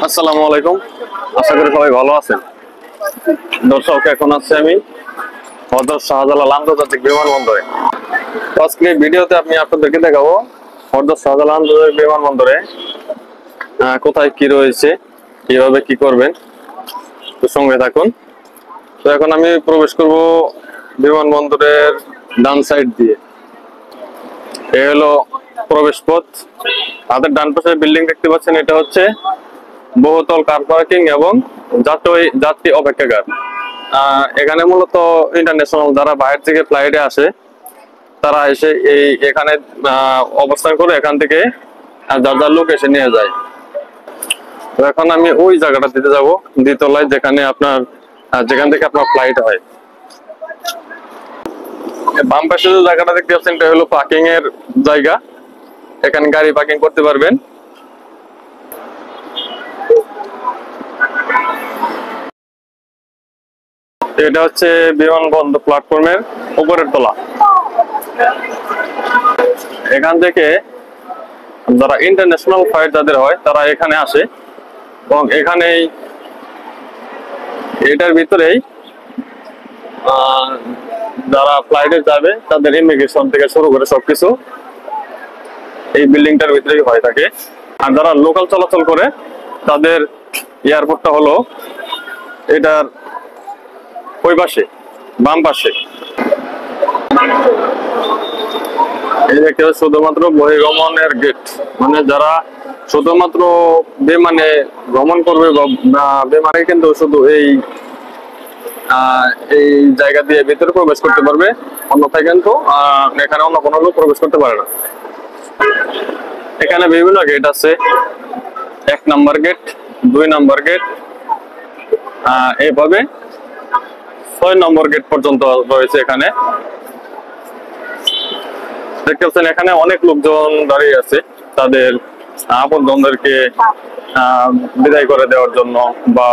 আসসালামু আলাইকুম। আশা করি সবাই ভালো আছেন। দর্শক, এখন আছি আমি হযরত শাহজালাল আন্তর্জাতিক বিমানবন্দরে। আজকে ভিডিওতে আমি আপনাদেরকে দেখাবো হযরত শাহজালাল আন্তর্জাতিক বিমানবন্দরে কোথায় কি রয়েছে, কিভাবে কি করবেন। তো সঙ্গে থাকুন। তো এখন আমি প্রবেশ করব বিমানবন্দরের ডান সাইড দিয়ে। এই হলো প্রবেশ পথ। হাতের ডান পাশে বিল্ডিং দেখতে পাচ্ছেন, এটা হচ্ছে বহুতল কার পার্কিং এবং যাত্রী অপেক্ষাগার। এখানে মূলত ইন্টারন্যাশনাল যারা বাইরে থেকে ফ্লাইটে আসে তারা এসে এখানে অবস্থান করে এখান থেকে যার যার লোক এসে নিয়ে যায়। তো এখন আমি ওই জায়গাটা দিতে যাব, দ্বিতলায়, যেখান থেকে আপনার ফ্লাইট হয়। বাম পাশে যে জায়গাটা দেখতে পাচ্ছেন এটা হলো পার্কিং এর জায়গা। এখানে গাড়ি পার্কিং করতে পারবেন। এটা হচ্ছে বিমানবন্দর প্ল্যাটফর্মের উপরের তলা। এখান থেকে যারা ইন্টারন্যাশনাল ফ্লাইট যাদের হয় তারা এখানে আসে এবং এটার ভিতরেই যারা ফ্লাইটে যাবে তাদের ইমিগ্রেশন থেকে শুরু করে সবকিছু এই বিল্ডিংটার ভিতরেই হয়ে থাকে। আর যারা লোকাল চলাচল করে তাদের এয়ারপোর্টটা হলো এটার ওই পাশে, বাম পাশে। এই দেখতে শুধুমাত্র বহির্গমনের গেট, মানে যারা শুধুমাত্র বিমানে ভ্রমণ করবে বা বিমানে কিন্তু শুধু এই জায়গা দিয়ে ভিতরে প্রবেশ করতে পারবে, অন্যথায় কিন্তু এখানে অন্য কোনো লোক প্রবেশ করতে পারে না। এখানে বিভিন্ন গেট আছে, 1 নম্বর গেট, 2 নম্বর গেট, এইভাবে 6 নম্বর গেট পর্যন্ত রয়েছে। এখানে দেখতে পাচ্ছেন এখানে অনেক লোকজন দাঁড়িয়ে আছে তাদের আপনজনদেরকে বিদায় করে দেওয়ার জন্য বা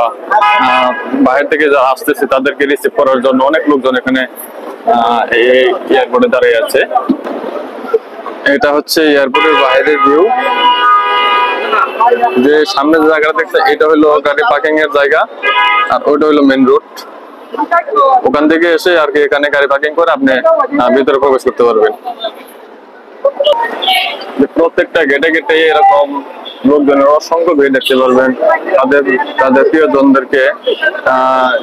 বাইরে থেকে যারা আসতেছে তাদেরকে রিসিভ করার জন্য অনেক লোকজন এখানে এই এয়ারপোর্টে দাঁড়িয়ে আছে। এটা হচ্ছে এয়ারপোর্টের বাইরের ভিউ। যে সামনে যে জায়গাটা দেখছে এটা হলো গাড়ি পার্কিং এর জায়গা, আর ওইটা হলো মেইন রোড। ওখান থেকে এসে আর কি এখানে গাড়ি পার্কিং করে আপনি ভিতরে প্রবেশ করতে পারবেন। প্রত্যেকটা গেটে গেটে এরকম লোকজনের অসংখ্য ভিড় দেখতে পারবেন। তাদের প্রিয়জনদেরকে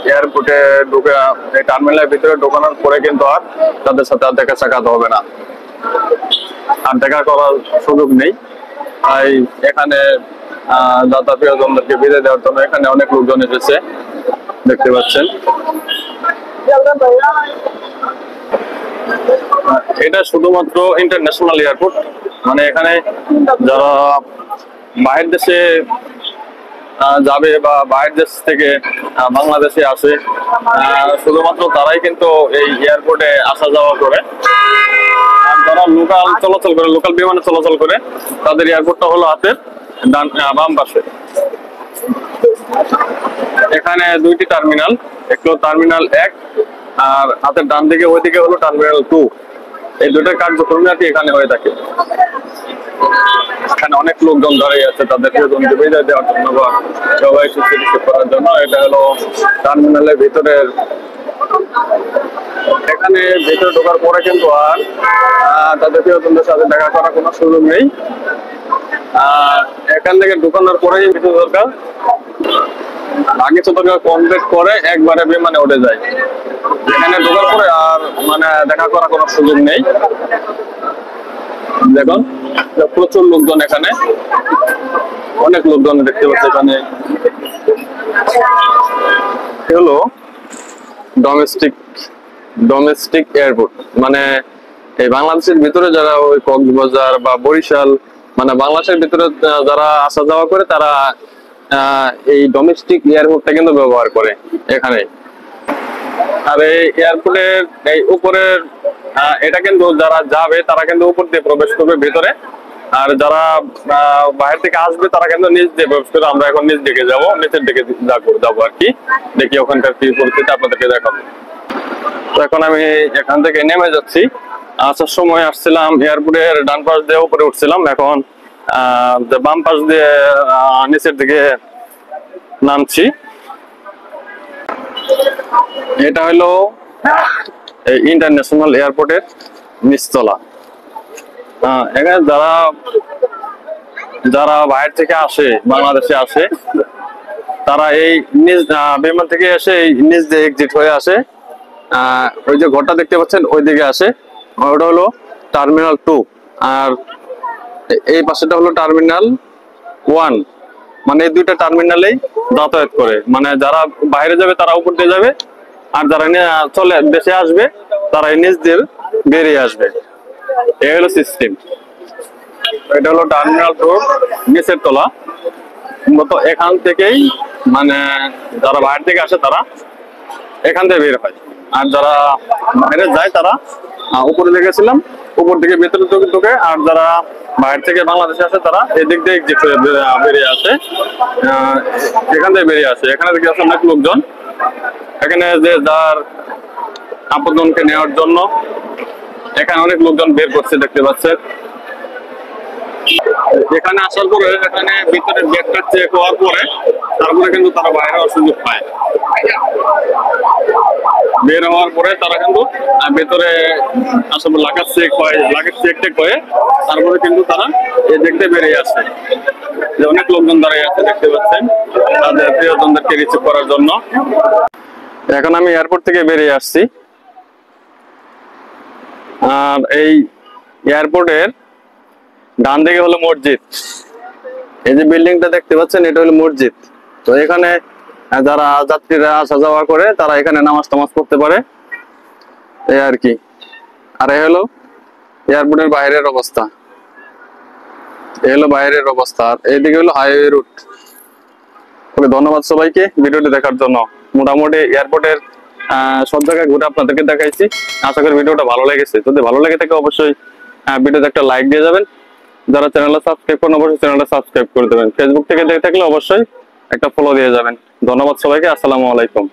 এয়ারপোর্টে ঢুকে টার্মিনালের ভিতরে ঢোকানোর পরে কিন্তু আর তাদের সাথে আর দেখা সাক্ষাৎ হবে না, আর দেখা করার সুযোগ নেই। তাই এখানে যাতায়াত প্রিয়জনদেরকে বিদায় দেওয়ার জন্য এখানে অনেক লোকজন এসেছে, দেখতে পাচ্ছেন। এটা শুধুমাত্র ইন্টারন্যাশনাল এয়ারপোর্ট, মানে এখানে যারা বাইরের দেশে যাবে বা বাইরের দেশ থেকে বাংলাদেশে আসে শুধুমাত্র তারাই কিন্তু এই এয়ারপোর্টে আসা যাওয়া করে। আর যারা লোকাল চলাচল করে, লোকাল বিমানে চলাচল করে, তাদের এয়ারপোর্টটা হলো হাতের বাম পাশে। এখানে 2টি টার্মিনাল, একটু টার্মিনাল 1 আর হাতের ডান দিকে ওইদিকে হলো টার্মিনাল 2। এই দুটোর কার্যক্রম এখানে হয়ে থাকে। এখানে অনেক লোকজন দাঁড়িয়ে আছে তাদের প্রিয়জনকে বিদায় দেওয়ার জন্য বা সবাই রিসিভ করার জন্য। এটা হলো টার্মিনালের ভিতরের। এখানে ভিতরে ঢোকার পরে কিন্তু আর তাদের প্রিয়জনদের সাথে দেখা করার কোনো সুযোগ নেই। এখান থেকে ঢুকানোর পরেই কিছু দরকার আগে দরকার কমপ্লিট করে একবারে বিমানে উঠে যায়। এখানে ঢোকার পরে আর মানে দেখা করার কোনো সুযোগ নেই। দেখুন প্রচুর লোকজন, এখানে অনেক লোকজন দেখতে পাচ্ছে। এখানে হলো ডোমেস্টিক এয়ারপোর্ট, মানে এই বাংলাদেশের ভিতরে যারা ওই কক্সবাজার বা বরিশাল, মানে বাংলাদেশের ভিতরে যারা আসা যাওয়া করে তারা এই ডোমেস্টিক এয়ারপোর্টটা কিন্তু ব্যবহার করে এখানে। আর এই এয়ারপোর্টের এই উপরের এটা কিন্তু যারা যাবে তারা কিন্তু উপর দিয়ে প্রবেশ করবে ভিতরে, আর যারা বাইরে থেকে আসবে তারা কিন্তু নিচ দিয়ে প্রবেশ করবে। আমরা এখন নিচ দিকে যাবো, নিচের দিকে যাবো আর কি, দেখি ওখানকার কি পরিস্থিতি আপনাদেরকে দেখাবো। তো এখন আমি এখান থেকে নেমে যাচ্ছি। আসার সময় আসছিলাম এয়ারপোর্টের ডান পাশ দিয়ে উপরে উঠছিলাম, এখন বাম পাশ দিয়ে নিচের দিকে নামছি। এটা হলো ইন্টারন্যাশনাল এয়ারপোর্টের নিচতলা। এখানে যারা যারা বাইরে থেকে আসে, বাংলাদেশে আসে, তারা এই নিজ বিমান থেকে এসে এই নিজ দিয়ে এক্সিট হয়ে আসে। ওই যে ঘরটা দেখতে পাচ্ছেন ওই দিকে আসে, ওটা হলো টার্মিনাল 2, আর এই পাশেটা হলো টার্মিনাল 1। মানে এই দুইটা টার্মিনালেই যাতায়াত করে, মানে যারা বাইরে যাবে তারা উপর দিয়ে যাবে, আর যারা চলে দেশে আসবে তারা এই নিচ দিয়ে বেরিয়ে আসবে। এই হলো সিস্টেম। এটা হলো টার্মিনাল 2 নিচের তলা। মূলত এখান থেকেই মানে যারা বাইরে থেকে আসে তারা এখান থেকে বের হয়, আর যারা বাইরে যায় তারা উপরে দেখেছিলাম উপর থেকে ভেতরে ঢুকে, আর যারা বাইরে থেকে বাংলাদেশে আসে তারা এদিক দিয়ে এক্সিট হয়ে বেরিয়ে আসে, এখান থেকে বেরিয়ে আসে। এখানে দেখে আসে অনেক লোকজন, এখানে যে যার আপনজনকে নেওয়ার জন্য এখানে অনেক লোকজন বের করছে দেখতে পাচ্ছেন। এখানে আসার পরে এখানে ভিতরে ব্যাগটা চেক হওয়ার পরে তারপরে কিন্তু তারা বাইরে হওয়ার সুযোগ পায়। বের হওয়ার পরে তারা কিন্তু ভেতরে আসলে লাগেজ চেক হয়, লাগেজ চেক টেক হয়ে তারপরে কিন্তু তারা এই দেখতে বেরিয়ে আসে। যে অনেক লোকজন দাঁড়িয়ে আছে দেখতে পাচ্ছেন তাদের প্রিয়জনদেরকে রিসিভ করার জন্য। এখন আমি এয়ারপোর্ট থেকে বেরিয়ে আসছি, আর এই এয়ারপোর্টের ডান দিকে হলো মসজিদ। এই যে বিল্ডিংটা দেখতে পাচ্ছেন এটা হলো মসজিদ। তো এখানে যারা যাত্রীরা আসা যাওয়া করে তারা এখানে নামাজ টামাজ পড়তে পারে, এই আর কি। আর এই হলো এয়ারপোর্টের বাইরের অবস্থা, এই হলো বাইরের অবস্থা, আর এইদিকে হলো হাইওয়ে রুট। ওকে, ধন্যবাদ সবাইকে ভিডিওটি দেখার জন্য। মোটামুটি এয়ারপোর্টের সব জায়গায় ঘুরে আপনাদেরকে দেখাইছি। আশা করি ভিডিওটা ভালো লেগেছে। যদি ভালো লেগে থাকে অবশ্যই ভিডিওতে একটা লাইক দিয়ে যাবেন। যারা চ্যানেলটা সাবস্ক্রাইব করেন অবশ্যই চ্যানেলটা সাবস্ক্রাইব করে দেবেন। ফেসবুক থেকে দেখে থাকলে অবশ্যই একটা ফলো দিয়ে যাবেন। ধন্যবাদ সবাইকে। আসসালামু আলাইকুম।